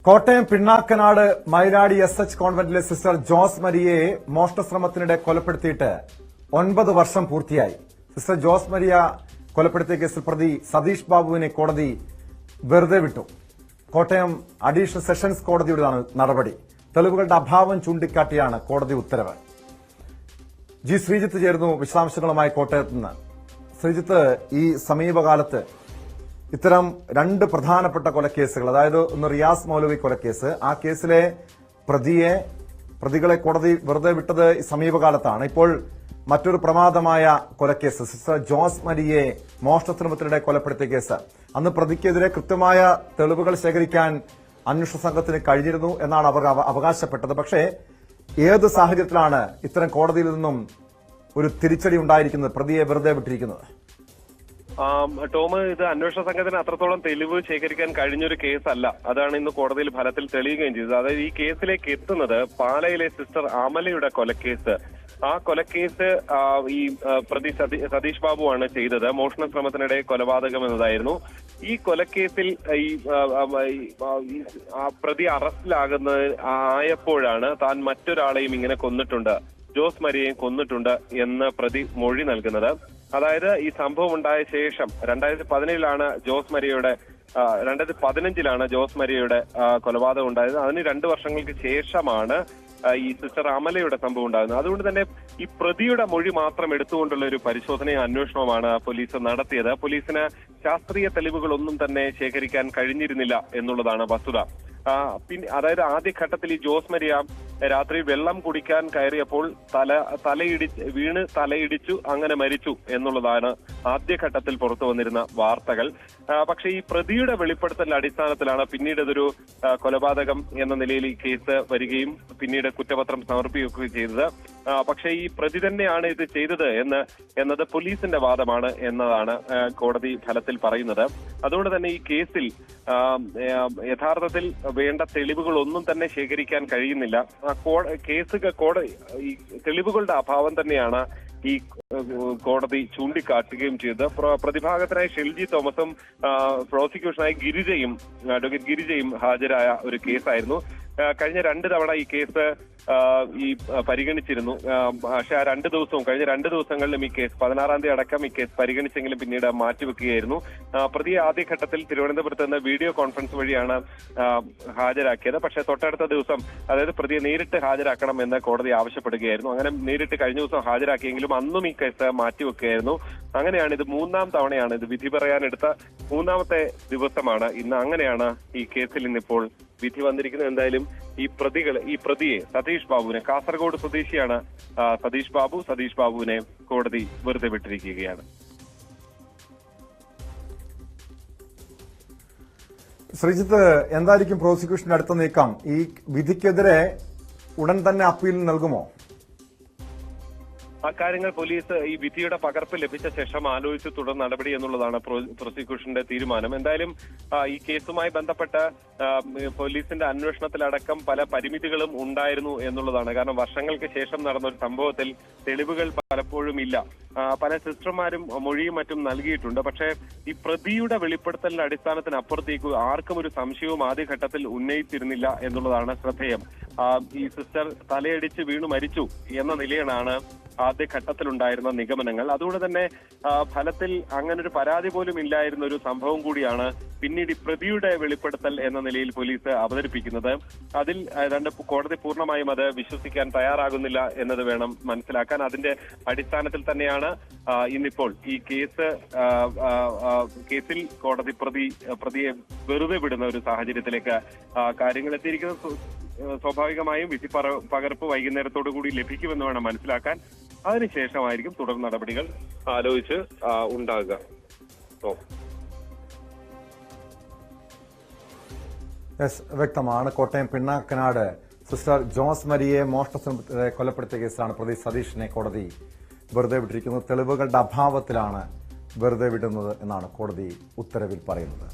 Kottayam Pinnakkanad Mailadi S കോൺവെന്റിലെ sister Jose മരിയയെ മോഷണശ്രമത്തിനിടെ കൊലപ്പെടുത്തിയിട്ട് 9 വർഷം പൂർത്തിയായി. Sister Jose Maria കൊലപ്പെടുത്തിയ കേസിൽ പ്രതി സതീഷ് ബാബുവിനെ കോടതി വെറുതെ വിട്ടു. കോട്ടയം അഡീഷണൽ സെഷൻസ് കോടതിയുടേതാണ് നടപടി. തെളിവുകളുടെ അഭാവം ചൂണ്ടിക്കാട്ടിയാണ് കോടതി ഉത്തരവ്. ജി ശ്രീജിത്ത് ചേർന്നു വിശദാംശങ്ങളുമായി കോട്ടയത്ത് നിന്ന്. ശ്രീജിത്ത്, ഈ സമീപകാലത്ത് ഇത്തരം 2 പ്രധാനപ്പെട്ട കൊലക്കേസുകൾ, അതായത് ഒന്ന് റിയാസ് മൗലവി കൊലക്കേസ്, ആ കേസിലെ പ്രതികളെ കോടതി വെറുതെ വിട്ടത് സമീപകാലത്താണ്. ഇപ്പോൾ മറ്റൊരു പ്രമാദമായ കൊലക്കേസ്, സിസ്റ്റർ ജോസ് മരിയെ മോഷണശ്രമത്തിനിടെ കൊലപ്പെടുത്തിയ കേസ്. അന്ന് പ്രതിക്കെതിരെ കൃത്യമായ തെളിവുകൾ ശേഖരിക്കാൻ അന്വേഷണ സംഘത്തിന് കഴിഞ്ഞിരുന്നു എന്നാണ് അവർ അവകാശപ്പെട്ടത്. പക്ഷേ ഏത് സാഹചര്യത്തിലാണ് ഇത്തരം കോടതിയിൽ നിന്നും ഒരു തിരിച്ചടി ഉണ്ടായിരിക്കുന്നത്, പ്രതിയെ വെറുതെ വിട്ടിരിക്കുന്നത്? ടോം, ഇത് അന്വേഷണ സംഘത്തിന് അത്രത്തോളം തെളിവ് ശേഖരിക്കാൻ കഴിഞ്ഞൊരു കേസല്ല. അതാണ് ഇന്ന് കോടതിയിൽ ഫലത്തിൽ തെളിയുകയും ചെയ്തത്. അതായത് ഈ കേസിലേക്ക് എത്തുന്നത് പാലയിലെ സിസ്റ്റർ അമലയുടെ കൊലക്കേസ്. ആ കൊലക്കേസ് ഈ പ്രതി സതീഷ് ബാബുവാണ് ചെയ്തത്. മോഷണ ശ്രമത്തിനിടെ കൊലപാതകം എന്നതായിരുന്നു. ഈ കൊലക്കേസിൽ ഈ പ്രതി ആയപ്പോഴാണ് താൻ മറ്റൊരാളെയും ഇങ്ങനെ കൊന്നിട്ടുണ്ട്, ജോസ് മരിയയും കൊന്നിട്ടുണ്ട് എന്ന് പ്രതി മൊഴി നൽകുന്നത്. അതായത് ഈ സംഭവം ഉണ്ടായ ശേഷം 2017-ലാണ് ജോസ് മരിയയുടെ കൊലപാതകം ഉണ്ടായത്. അതിന് 2 വർഷങ്ങൾക്ക് ശേഷമാണ് ഈ സിസ്റ്റർ അമലയുടെ സംഭവം ഉണ്ടാകുന്നത്. അതുകൊണ്ട് തന്നെ ഈ പ്രതിയുടെ മൊഴി മാത്രം എടുത്തുകൊണ്ടുള്ള ഒരു പരിശോധനയും അന്വേഷണവുമാണ് പോലീസ് നടത്തിയത്. പോലീസിന് ശാസ്ത്രീയ തെളിവുകളൊന്നും തന്നെ ശേഖരിക്കാൻ കഴിഞ്ഞിരുന്നില്ല എന്നുള്ളതാണ് വസ്തുത. അതായത് ആദ്യഘട്ടത്തിൽ ഈ ജോസ് മരിയ രാത്രി വെള്ളം കുടിക്കാൻ കയറിയപ്പോൾ തലയിടിച്ചു അങ്ങനെ മരിച്ചു എന്നുള്ളതാണ് ആദ്യഘട്ടത്തിൽ പുറത്തു വന്നിരുന്ന വാർത്തകൾ. പക്ഷേ ഈ പ്രതിയുടെ വെളിപ്പെടുത്തലിന്റെ അടിസ്ഥാനത്തിലാണ് പിന്നീട് ഇതൊരു കൊലപാതകം എന്ന നിലയിൽ ഈ കേസ് വരികയും പിന്നീട് കുറ്റപത്രം സമർപ്പിക്കുകയും ചെയ്തത്. പക്ഷേ ഈ പ്രതി തന്നെയാണ് ഇത് ചെയ്തത് എന്നത് പോലീസിന്റെ വാദമാണ് എന്നതാണ് കോടതി ഫലത്തിൽ പറയുന്നത്. അതുകൊണ്ട് തന്നെ ഈ കേസിൽ യഥാർത്ഥത്തിൽ വേണ്ട തെളിവുകളൊന്നും തന്നെ ശേഖരിക്കാൻ കഴിയുന്നില്ല. ഈ തെളിവുകളുടെ അഭാവം തന്നെയാണ് ഈ കോടതി ചൂണ്ടിക്കാട്ടുകയും ചെയ്തത്. പ്രതിഭാഗത്തിനായി ഷെൽജി തോമസും പ്രോസിക്യൂഷനായി അഡ്വക്കേറ്റ് ഗിരിജയും ഹാജരായ ഒരു കേസായിരുന്നു. കഴിഞ്ഞ 2 തവണ ഈ കേസ് പരിഗണിച്ചിരുന്നു. പക്ഷെ ആ കഴിഞ്ഞ 2 ദിവസങ്ങളിലും ഈ കേസ് 16-ാം തീയതി അടക്കം ഈ കേസ് പരിഗണിച്ചെങ്കിലും പിന്നീട് മാറ്റിവെക്കുകയായിരുന്നു. പ്രതിയെ ആദ്യഘട്ടത്തിൽ തിരുവനന്തപുരത്ത് നിന്ന് വീഡിയോ കോൺഫറൻസ് വഴിയാണ് ഹാജരാക്കിയത്. പക്ഷേ തൊട്ടടുത്ത ദിവസം, അതായത് പ്രതിയെ നേരിട്ട് ഹാജരാക്കണം എന്ന് കോടതി ആവശ്യപ്പെടുകയായിരുന്നു. അങ്ങനെ നേരിട്ട് കഴിഞ്ഞ ദിവസം ഹാജരാക്കിയെങ്കിലും അന്നും ഈ കേസ് മാറ്റിവെക്കുകയായിരുന്നു. അങ്ങനെയാണ് ഇത് 3-ാം തവണയാണ് ഇത് വിധി പറയാനെടുത്ത 3-ാമത്തെ ദിവസമാണ് ഇന്ന്. അങ്ങനെയാണ് ഈ കേസിൽ ഇന്നിപ്പോൾ വിധി വന്നിരിക്കുന്നത്. എന്തായാലും ഈ പ്രതിയെ സതീഷ് ബാബുവിനെ, കാസർഗോഡ് സ്വദേശിയാണ് സതീഷ് ബാബുവിനെ കോടതി വെറുതെ വിട്ടിരിക്കുകയാണ്. ശ്രീജിത്ത്, എന്തായിരിക്കും പ്രോസിക്യൂഷന്റെ അടുത്ത നീക്കം? ഈ വിധിക്കെതിരെ ഉടൻ തന്നെ അപ്പീൽ നൽകുമോ? അക്കാര്യങ്ങൾ പോലീസ് ഈ വിധിയുടെ പകർപ്പ് ലഭിച്ച ശേഷം ആലോചിച്ച് തുടർ നടപടി എന്നുള്ളതാണ് പ്രോസിക്യൂഷന്റെ തീരുമാനം. എന്തായാലും ഈ കേസുമായി ബന്ധപ്പെട്ട് പോലീസിന്റെ അന്വേഷണത്തിലടക്കം പല പരിമിതികളും ഉണ്ടായിരുന്നു എന്നുള്ളതാണ്. കാരണം വർഷങ്ങൾക്ക് ശേഷം നടന്ന ഒരു സംഭവത്തിൽ തെളിവുകൾ പലപ്പോഴും ഇല്ല. പല സിസ്റ്റർമാരും മൊഴിയും മറ്റും നൽകിയിട്ടുണ്ട്. പക്ഷേ ഈ പ്രതിയുടെ വെളിപ്പെടുത്തലിന്റെ അടിസ്ഥാനത്തിനപ്പുറത്തേക്ക് ആർക്കും ഒരു സംശയവും ആദ്യഘട്ടത്തിൽ ഉന്നയിച്ചിരുന്നില്ല എന്നുള്ളതാണ് ശ്രദ്ധേയം. ഈ സിസ്റ്റർ തലയടിച്ച് വീണു മരിച്ചു എന്ന നിലയിലാണ് ആദ്യഘട്ടത്തിലുണ്ടായിരുന്ന നിഗമനങ്ങൾ. അതുകൊണ്ട് തന്നെ ഫലത്തിൽ അങ്ങനൊരു പരാതി പോലും ഇല്ലായിരുന്ന ഒരു സംഭവം കൂടിയാണ് പിന്നീട് പ്രതിയുടെ വെളിപ്പെടുത്തൽ എന്ന നിലയിൽ പോലീസ് അവതരിപ്പിക്കുന്നത്. അതിൽ കോടതി പൂർണ്ണമായും അത് വിശ്വസിക്കാൻ തയ്യാറാകുന്നില്ല എന്നത് വേണം മനസ്സിലാക്കാൻ. അതിന്റെ അടിസ്ഥാനത്തിൽ തന്നെയാണ് ഇന്നിപ്പോൾ ഈ കേസിൽ കോടതി പ്രതിയെ വെറുതെ വിടുന്ന ഒരു സാഹചര്യത്തിലേക്ക് കാര്യങ്ങൾ എത്തിയിരിക്കുന്നത്. സ്വാഭാവികമായും വിധി പകർപ്പ് വൈകുന്നേരത്തോടു കൂടി ലഭിക്കുമെന്ന് വേണം മനസ്സിലാക്കാൻ. അതിനുശേഷമായിരിക്കും തുടർ നടപടികൾ ആലോചിച്ച് ഉണ്ടാകുക. വ്യക്തമാണ്. കോട്ടയം പിണ്ണാക്കനാട് സിസ്റ്റർ ജോസ് മരിയെ മോഷണശ്രമത്തിനിടെ കൊലപ്പെടുത്തിയ കേസിലാണ് പ്രതി സതീഷിനെ കോടതി വെറുതെ വിട്ടിരിക്കുന്നത്. തെളിവുകളുടെ അഭാവത്തിലാണ് വെറുതെ വിടുന്നത് എന്നാണ് കോടതി ഉത്തരവിൽ പറയുന്നത്.